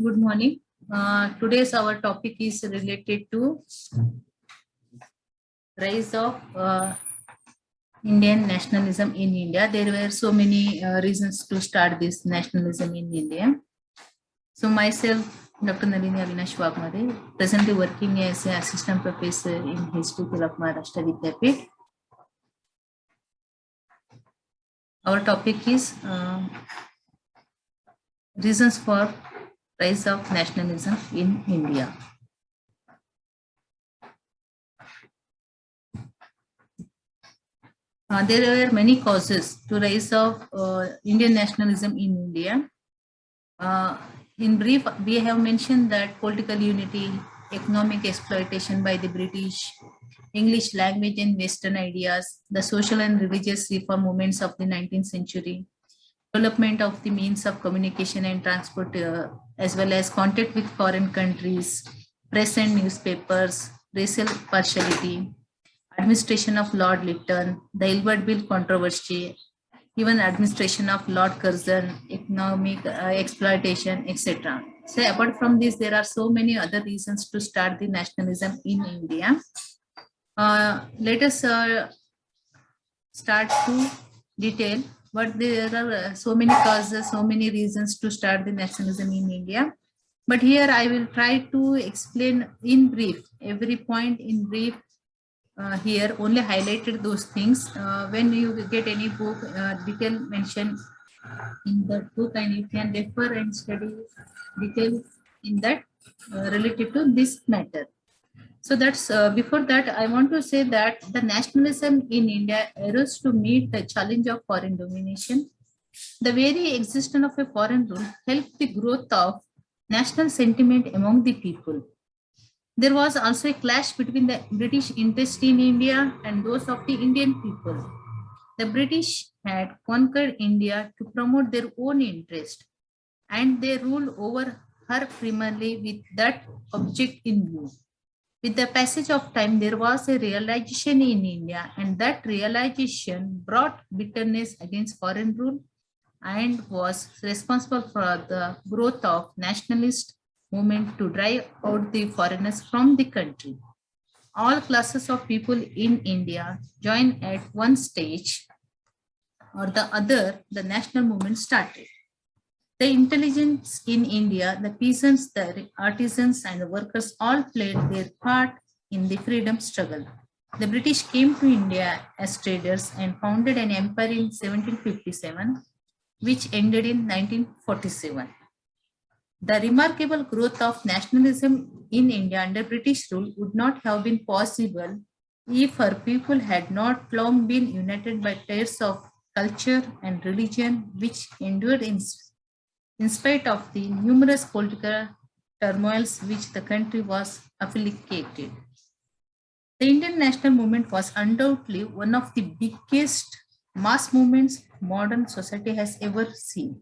Good morning. Today's our topic is related to rise of Indian nationalism in India. There were so many reasons to start this nationalism in India. So myself, Dr. Nalini Avinash Wagmare, presently working as an assistant professor in history of Maharashtra Vidyapit. Our topic is reasons for rise of nationalism in India. There were many causes to rise of Indian nationalism in India. In brief, we have mentioned that political unity, economic exploitation by the British, English language and Western ideas, the social and religious reform movements of the 19th century, development of the means of communication and transport, as well as contact with foreign countries, press and newspapers, racial partiality, administration of Lord Lytton, the Ilbert Bill controversy, even administration of Lord Curzon, economic exploitation, etc. So apart from this, there are so many other reasons to start the nationalism in India. Let us start to detail, but there are so many causes, so many reasons to start the nationalism in India. But here I will try to explain in brief, every point in brief. Here only highlighted those things. When you get any book, detail mentioned in that book, and you can refer and study detail in that related to this matter. So that's before that, I want to say that the nationalism in India arose to meet the challenge of foreign domination. The very existence of a foreign rule helped the growth of national sentiment among the people. There was also a clash between the British interest in India and those of the Indian people. The British had conquered India to promote their own interest, and they ruled over her primarily with that object in view. With the passage of time, there was a realization in India, and that realization brought bitterness against foreign rule and was responsible for the growth of nationalist movement to drive out the foreigners from the country. All classes of people in India joined at one stage or the other, the national movement started. The intelligence in India, the peasants, the artisans, and the workers all played their part in the freedom struggle. The British came to India as traders and founded an empire in 1757, which ended in 1947. The remarkable growth of nationalism in India under British rule would not have been possible if her people had not long been united by ties of culture and religion, which endured in spite of the numerous political turmoils which the country was affiliated. The Indian national movement was undoubtedly one of the biggest mass movements modern society has ever seen.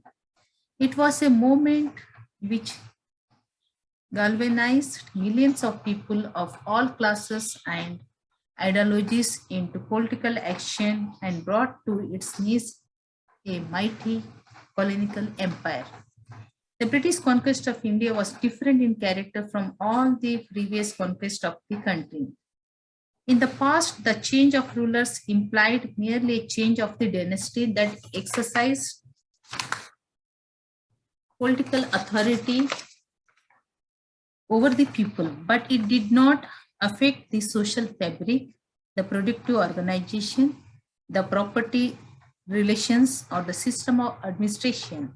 It was a movement which galvanized millions of people of all classes and ideologies into political action and brought to its knees a mighty colonial empire. The British conquest of India was different in character from all the previous conquests of the country. In the past, the change of rulers implied merely a change of the dynasty that exercised political authority over the people, but it did not affect the social fabric, the productive organization, the property relations, or the system of administration.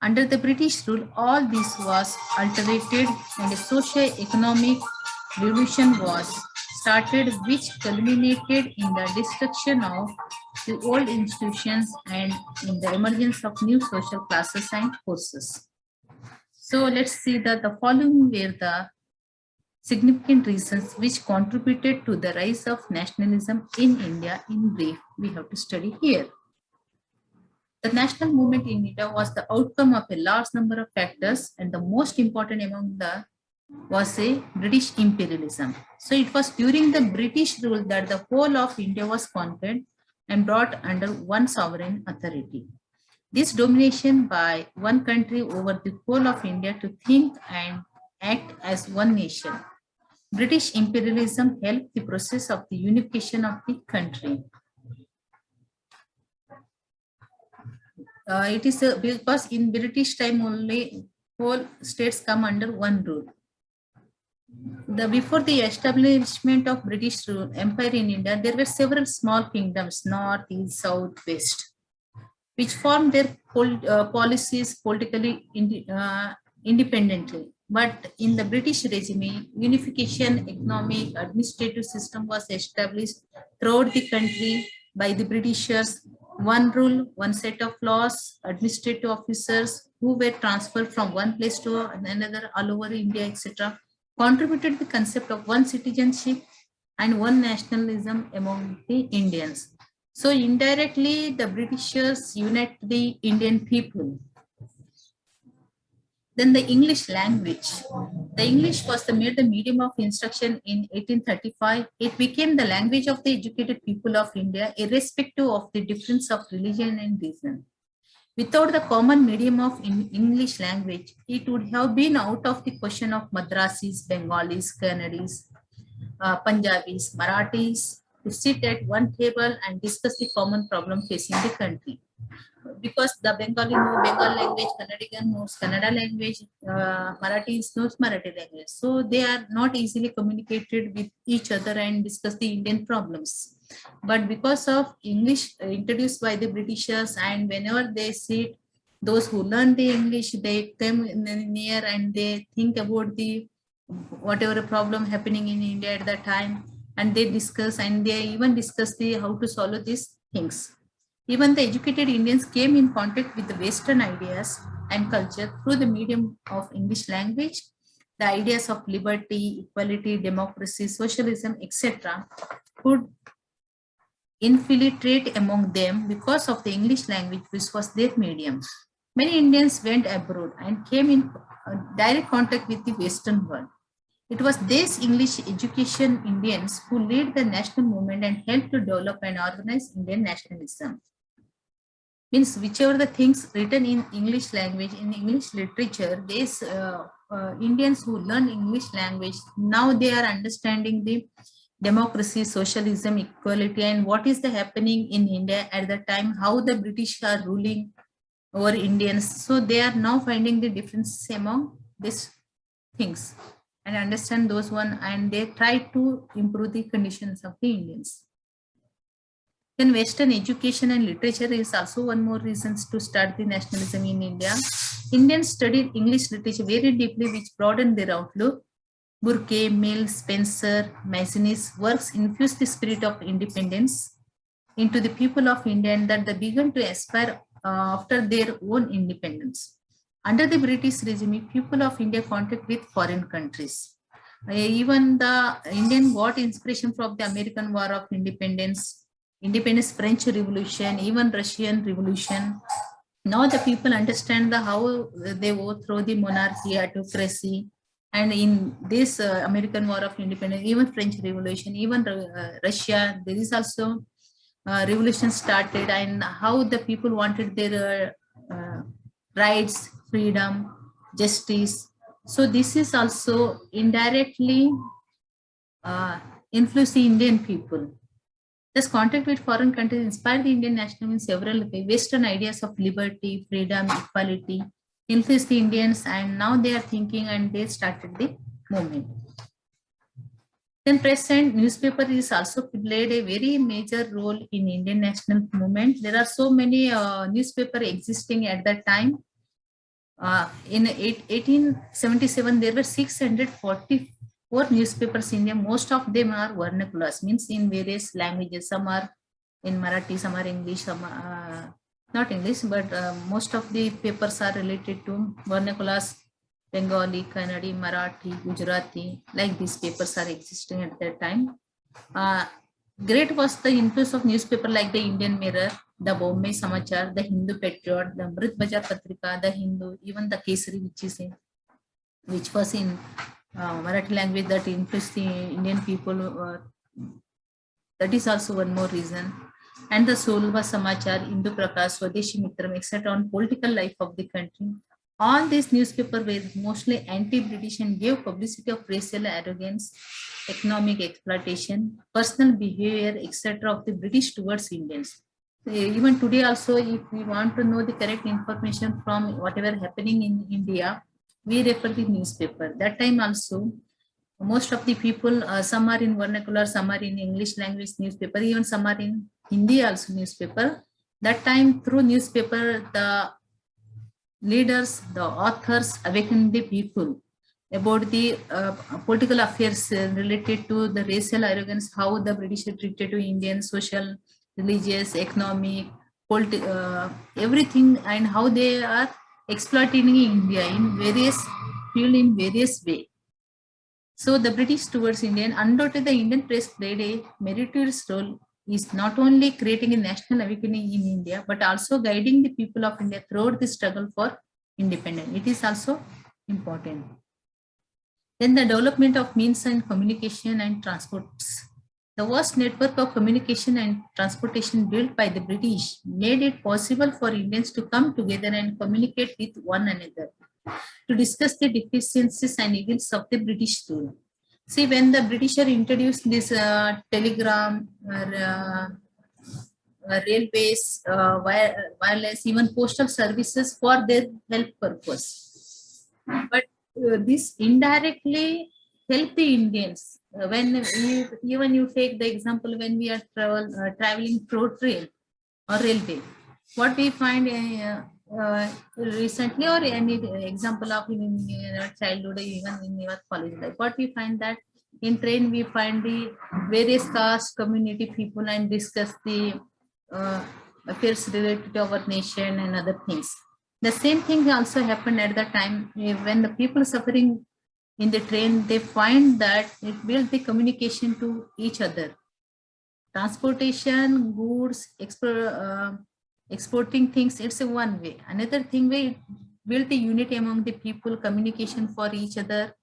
Under the British rule, all this was alterated and a socio-economic revolution was started, which culminated in the destruction of the old institutions and in the emergence of new social classes and forces. So let's see that the following were the significant reasons which contributed to the rise of nationalism in India. In brief, we have to study here. The national movement in India was the outcome of a large number of factors, and the most important among the was a British imperialism. So it was during the British rule that the whole of India was conquered and brought under one sovereign authority. This domination by one country over the whole of India to think and act as one nation. British imperialism helped the process of the unification of the country. It is because in British time only whole states come under one rule. Before the establishment of British Empire in India, there were several small kingdoms, north, east, south, west, which formed their policies politically independently. But in the British regime, unification, economic, administrative system was established throughout the country by the Britishers. One rule, one set of laws, administrative officers who were transferred from one place to another all over India, etc., contributed the concept of one citizenship and one nationalism among the Indians. So indirectly, the Britishers unite the Indian people. Then the English language. The English was made the medium of instruction in 1835. It became the language of the educated people of India, irrespective of the difference of religion and reason. Without the common medium of English language, it would have been out of the question of Madrasis, Bengalis, Kannadis, Punjabis, Marathis to sit at one table and discuss the common problem facing the country. Because the Bengali knows Bengal language, Kannadigan knows Kannada language, Marathis knows Marathi language. So they are not easily communicated with each other and discuss the Indian problems. But because of English introduced by the Britishers, and whenever they sit, those who learn the English, they come near and they think about the whatever problem happening in India at that time, and they discuss, and they even discuss the how to solve these things. Even the educated Indians came in contact with the Western ideas and culture through the medium of English language. The ideas of liberty, equality, democracy, socialism, etc. could infiltrate among them because of the English language, which was their medium. Many Indians went abroad and came in direct contact with the Western world. It was these English education Indians who led the national movement and helped to develop and organize Indian nationalism. Means whichever the things written in English language, in English literature, these Indians who learn English language, now they are understanding the democracy, socialism, equality, and what is the happening in India at the time, how the British are ruling over Indians. So they are now finding the difference among these things and understand those one, and they try to improve the conditions of the Indians. Then Western education and literature is also one more reasons to start the nationalism in India. Indians studied English literature very deeply, which broadened their outlook. Burke, Mill, Spencer, Mazzini's works infused the spirit of independence into the people of India, and that they began to aspire after their own independence. Under the British regime, people of India contact with foreign countries. Even the Indian got inspiration from the American War of Independence, French Revolution, even Russian Revolution. Now the people understand how they overthrow the monarchy, autocracy, and in this American War of Independence, even French Revolution, even Russia, there is also revolution started, and how the people wanted their rights, freedom, justice. So this is also indirectly influenced the Indian people. Thus, contact with foreign countries inspired the Indian nationalism in several ways. Western ideas of liberty, freedom, equality influenced the Indians, and now they are thinking and they started the movement. Then press and newspaper is also played a very major role in Indian national movement. There are so many newspaper existing at that time. In 1877, there were 644 newspapers in India. Most of them are vernaculars, means in various languages. Some are in Marathi, some are English, some are not English, but most of the papers are related to vernaculars, Bengali, Kannadi, Marathi, Gujarati, like these papers are existing at that time. Great was the influence of newspaper like the Indian Mirror, the Bombay Samachar, the Hindu Patriot, the Amrit Bazar Patrika, the Hindu, even the Kesari, which was in Marathi language, that influenced the Indian people. That is also one more reason. and the Solva Samachar, Indu Prakash, Swadeshi Mitram, etc. on political life of the country. All these newspapers were mostly anti-British and gave publicity of racial arrogance, economic exploitation, personal behavior, etc. of the British towards Indians. Even today also, if we want to know the correct information from whatever happening in India, we refer the newspaper. That time also, most of the people, some are in vernacular, some are in English language newspaper, even some are in Hindi also newspaper. That time through newspaper, the leaders, the authors awakened the people about the political affairs related to the racial arrogance, how the British are treated to Indian, social, religious, economic, everything, and how they are exploiting India in various field in various way. So the British towards Indian, undoubtedly the Indian press played a meritorious role, is not only creating a national awakening in India, but also guiding the people of India throughout the struggle for independence. It is also important. Then the development of means and communication and transports. The vast network of communication and transportation built by the British made it possible for Indians to come together and communicate with one another, to discuss the deficiencies and evils of the British rule. See, when the British introduced this telegram, railways, wireless, even postal services for their health purpose. But this indirectly help the Indians. Even you take the example when we are traveling through train or railway, what we find recently, or any example of in childhood, even in your college life, what we find that in train we find the various caste community people and discuss the affairs related to our nation and other things. The same thing also happened at the time when the people suffering in the train, they find that it built the communication to each other. Transportation, goods, exporting things, it's a one way. Another thing way, it built the unity among the people, communication for each other,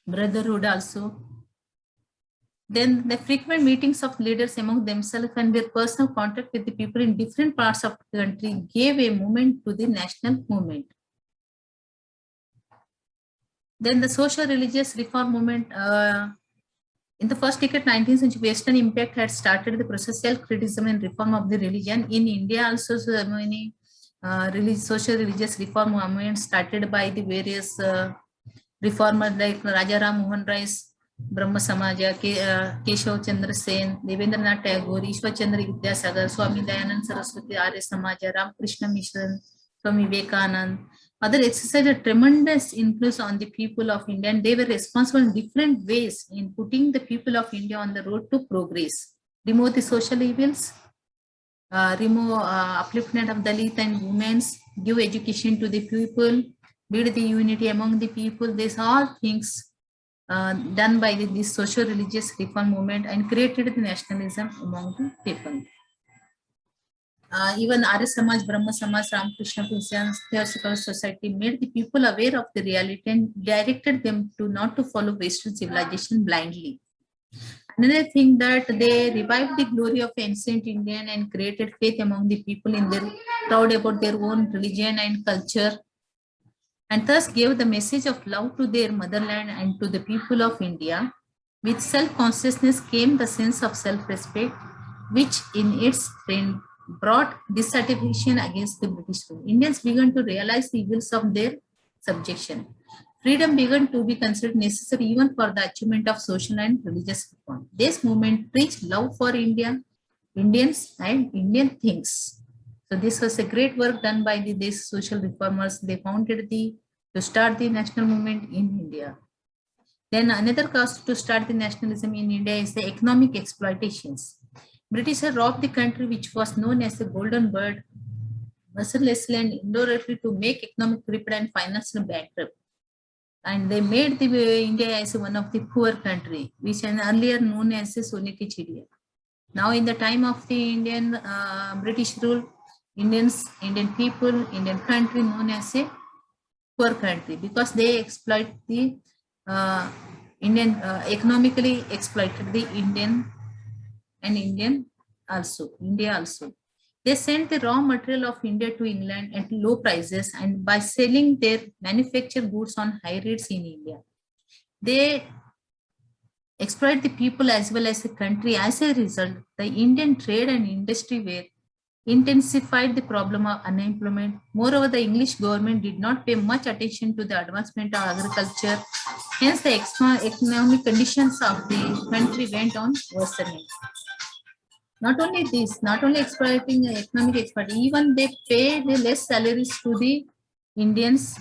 brotherhood also. Then the frequent meetings of leaders among themselves and their personal contact with the people in different parts of the country gave a movement to the national movement. Then the social religious reform movement, in the first decade 19th century, Western impact had started the process self-criticism and reform of the religion. In India also, so many social religious reform movements started by the various reformers like Raja Ram Mohan Roy's Brahma Samaja, Keshav Chandra Sen, Devendranath Tagore, Ishwar Chandra Vidyasagar, Swami Dayanand Saraswati, Arya Samaja, Ram Krishna Mission, Swami Vivekanand. Other exercised a tremendous influence on the people of India, and they were responsible in different ways in putting the people of India on the road to progress. Remove the social evils, remove upliftment of Dalit and women, give education to the people, build the unity among the people. These all things done by this social religious reform movement and created the nationalism among the people. Even Arya Samaj, Brahma Samaj, Ramakrishna Theosophical Society made the people aware of the reality and directed them to not to follow Western civilization blindly. Another thing that they revived the glory of ancient Indian and created faith among the people in their proud about their own religion and culture, and thus gave the message of love to their motherland and to the people of India. With self-consciousness came the sense of self-respect, which in its turn brought dissatisfaction against the British rule. Indians began to realize the evils of their subjection. Freedom began to be considered necessary even for the achievement of social and religious reform. This movement preached love for India, Indians, and Indian things. So this was a great work done by these social reformers. They founded to start the national movement in India. Then another cause to start the nationalism in India is the economic exploitations. British had robbed the country which was known as the Golden Bird, mercilessly and indirectly to make economic crippled and financial bankrupt. And they made the India as one of the poor country, which was earlier known as the Sone ki Chidiya. Now in the time of the Indian British rule, Indian people, Indian country known as a poor country because they exploit the economically exploited the Indian also, India also. They sent the raw material of India to England at low prices, and by selling their manufactured goods on high rates in India, they exploit the people as well as the country. As a result, the Indian trade and industry were intensified the problem of unemployment. Moreover, the English government did not pay much attention to the advancement of agriculture. Hence, the economic conditions of the country went on worsening. Not only this, not only exploiting economic exploit, even they pay the less salaries to the Indians.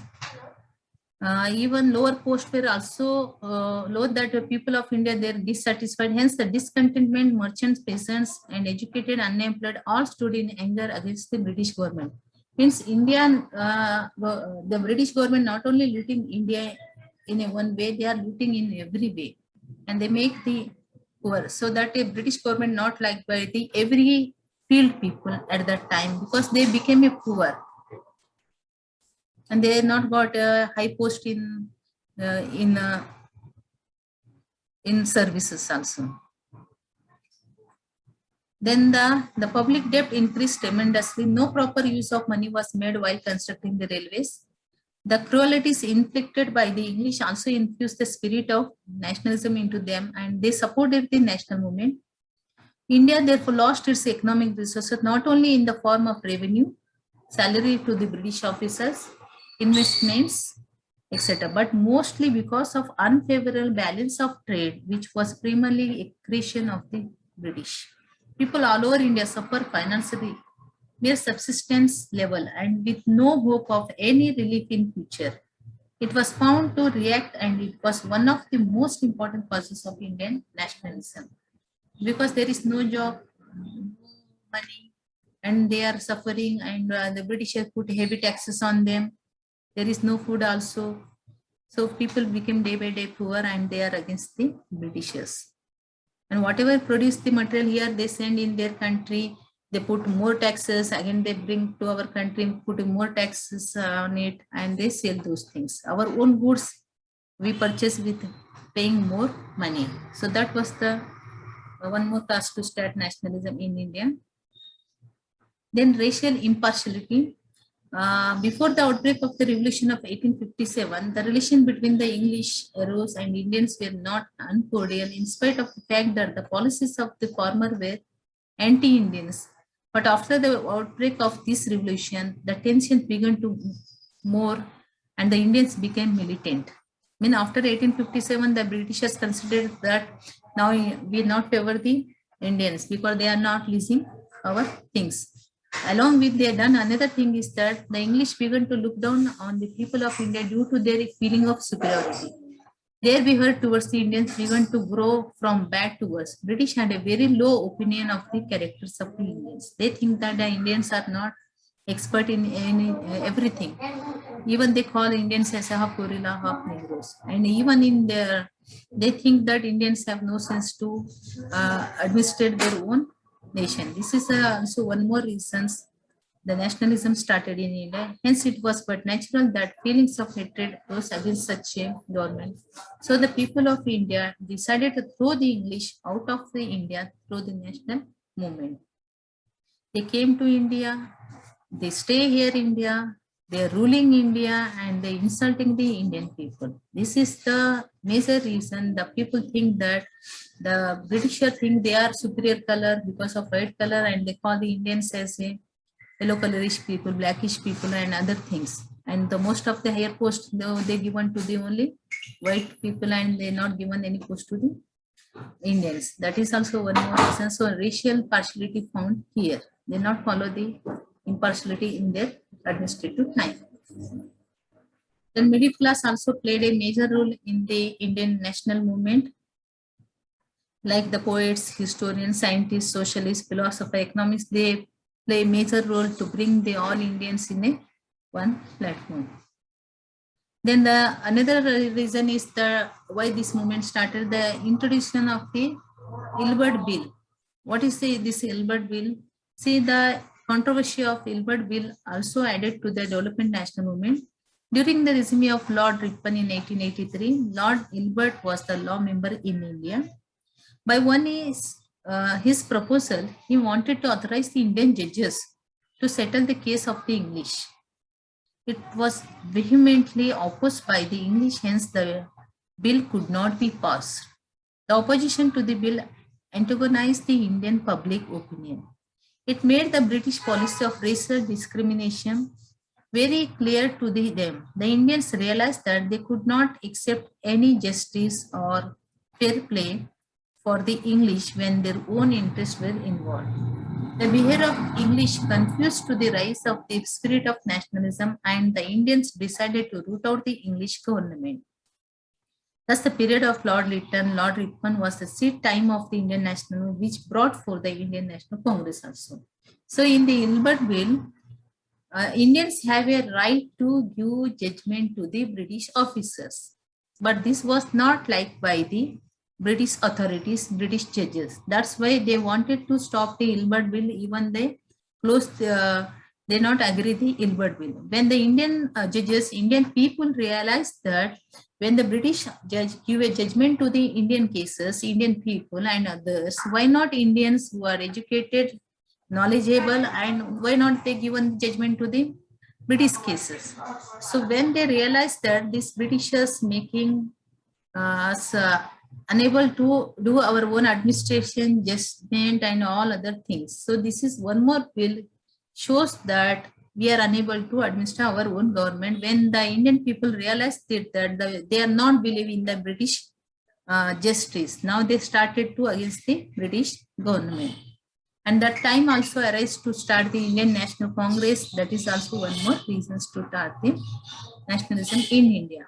Even lower posts were also low, that the people of India, they are dissatisfied. Hence, the discontentment, merchants, peasants, and educated unemployed all stood in anger against the British government. Means the British government not only looting India in a one way, they are looting in every way, and they make the poor. So that a British government not liked by the every field people at that time, because they became a poor. And they not got a high post in services also. Then the public debt increased tremendously. No proper use of money was made while constructing the railways. The cruelties inflicted by the English also infused the spirit of nationalism into them, and they supported the national movement. India therefore lost its economic resources, not only in the form of revenue, salary to the British officers, investments, etc., but mostly because of unfavorable balance of trade, which was primarily a creation of the British. People all over India suffer financially, mere subsistence level, and with no hope of any relief in future. It was found to react, and it was one of the most important causes of Indian nationalism, because there is no job, no money, and they are suffering, and the British have put heavy taxes on them. There is no food also. So people became day by day poor, and they are against the Britishers. And whatever produce the material here, they send in their country. They put more taxes. Again, they bring to our country, put more taxes on it, and they sell those things. Our own goods we purchase with paying more money. So that was the one more task to start nationalism in India. Then racial impartiality. Before the outbreak of the revolution of 1857, the relation between the English arose and Indians were not uncordial, in spite of the fact that the policies of the former were anti-Indians. But after the outbreak of this revolution, the tensions began to more, and the Indians became militant. I mean, after 1857, the Britishers considered that now we not favor the Indians because they are not leasing our things. Along with they done another thing is that the English began to look down on the people of India due to their feeling of superiority. Their behavior towards the Indians began to grow from bad to worse. British had a very low opinion of the characters of the Indians. They think that the Indians are not expert in everything. Even they call Indians as half gorilla, half Negroes. And even in their, they think that Indians have no sense to administer their own nation. This is also one more reasons the nationalism started in India. Hence, it was but natural that feelings of hatred rose against such a government. So the people of India decided to throw the English out of the India through the national movement. They came to India, they stay here in India, they are ruling India, and they insulting the Indian people. This is the major reason the people think that the Britisher think they are superior color because of white color, and they call the Indians as a yellow colorish people, blackish people, and other things. And the most of the higher post they given to the only white people, and they not given any post to the Indians. That is also one more reason. So racial partiality found here. They not follow the impartiality in their administrative time. Then middle class also played a major role in the Indian national movement. Like the poets, historians, scientists, socialists, philosophers, economists, they play a major role to bring the all Indians in a one platform. Then the another reason is the why this movement started, the introduction of the Ilbert Bill. What is this Ilbert Bill? See, the controversy of Ilbert Bill also added to the development national movement. During the regime of Lord Ripon in 1883, Lord Ilbert was the law member in India. By one is his proposal, he wanted to authorize the Indian judges to settle the case of the English. It was vehemently opposed by the English, hence the bill could not be passed. The opposition to the bill antagonized the Indian public opinion. It made the British policy of racial discrimination very clear to them. The Indians realized that they could not accept any justice or fair play for the English when their own interests were involved. The behavior of English confused to the rise of the spirit of nationalism, and the Indians decided to root out the English government. Thus, the period of Lord Ripon was the seed time of the Indian National, which brought forth the Indian National Congress also. So, in the Ilbert Bill, Indians have a right to give judgment to the British officers, but this was not liked by the British authorities, British judges. That's why they wanted to stop the Ilbert Bill. Even they closed, they not agree the Ilbert Bill. When the Indian judges, Indian people realized that when the British judge give a judgment to the Indian cases, Indian people and others, why not Indians who are educated, knowledgeable, and why not they given judgment to the British cases? So when they realized that these Britishers making us unable to do our own administration, judgment, and all other things. So this is one more bill shows that we are unable to administer our own government. When the Indian people realized that they are not believing the British justice, now they started to against the British government. And that time also arose to start the Indian National Congress. That is also one more reasons to start the nationalism in India.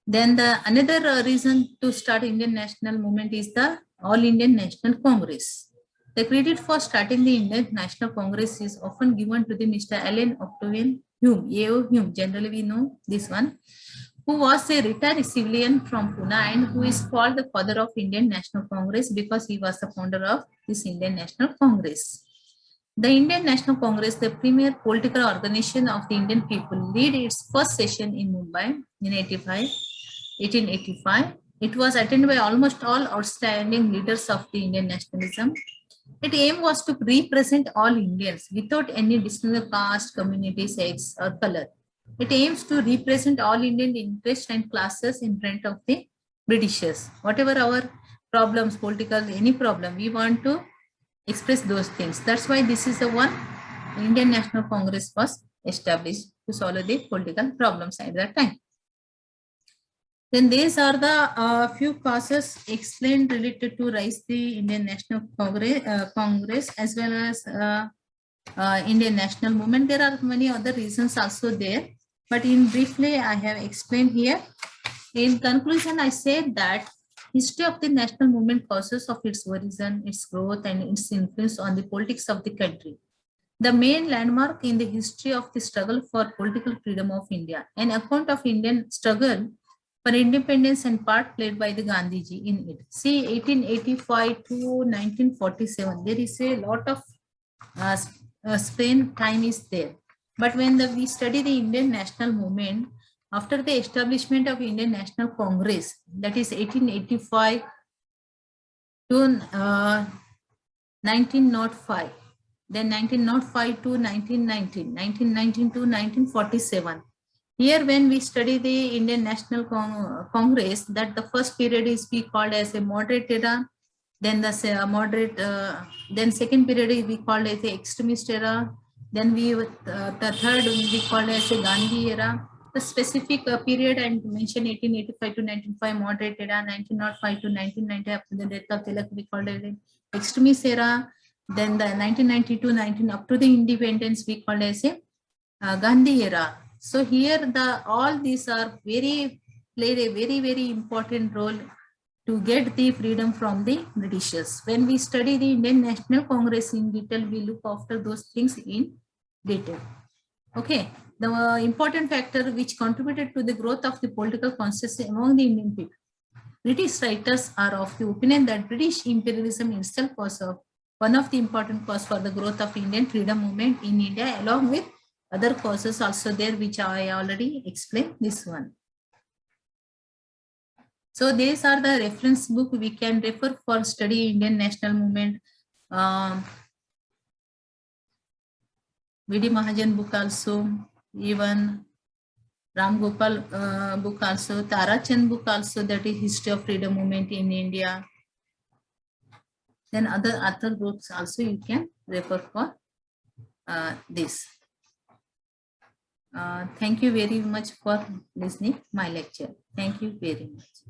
Then the another reason to start Indian national movement is the All Indian National Congress. The credit for starting the Indian National Congress is often given to the Mr. Allen Octavian Hume, A.O. Hume, generally we know this one, who was a retired civilian from Pune and who is called the father of Indian National Congress because he was the founder of this Indian National Congress. The Indian National Congress, the premier political organization of the Indian people, led its first session in Mumbai in 1885. It was attended by almost all outstanding leaders of the Indian nationalism. Its aim was to represent all Indians without any distinction of caste, community, sex, or color. It aims to represent all Indian interests and classes in front of the Britishers. Whatever our problems, political, any problem, we want to express those things. That's why this is the one Indian National Congress was established to solve the political problems at that time. Then these are the few causes explained related to rise the Indian National Congress as well as Indian national movement. There are many other reasons also there, but in briefly I have explained here. In conclusion, I said that history of the national movement causes of its origin, its growth, and its influence on the politics of the country. The main landmark in the history of the struggle for political freedom of India, an account of Indian struggle for independence and part played by the Gandhiji in it. See, 1885 to 1947, there is a lot of span time is there. But when we study the Indian national movement, after the establishment of Indian National Congress, that is 1885 to 1905, then 1905 to 1919, 1919 to 1947. Here, when we study the Indian National Congress, that the first period is we called as a moderate era, then the then second period is we called as the extremist era, then the third we called as a Gandhi era. The specific period and mention 1885 to 1905 moderate era, 1905 to 1990 after the death of Tilak we called it the extremist era, then the 1990 to 19 up to the independence we called as a Gandhi era. So here all these are played a very important role to get the freedom from the Britishers. When we study the Indian National Congress in detail, we look after those things in detail. Okay, the important factor which contributed to the growth of the political consciousness among the Indian people. British writers are of the opinion that British imperialism itself was one of the important causes for the growth of Indian freedom movement in India, along with other causes also there, which I already explained this one. So these are the reference book we can refer for study Indian national movement. V.D. Mahajan book also, even Ram Gopal book also, Tara Chand book also, that is History of Freedom Movement in India. Then other author books also you can refer for this. Thank you very much for listening my lecture. Thank you very much.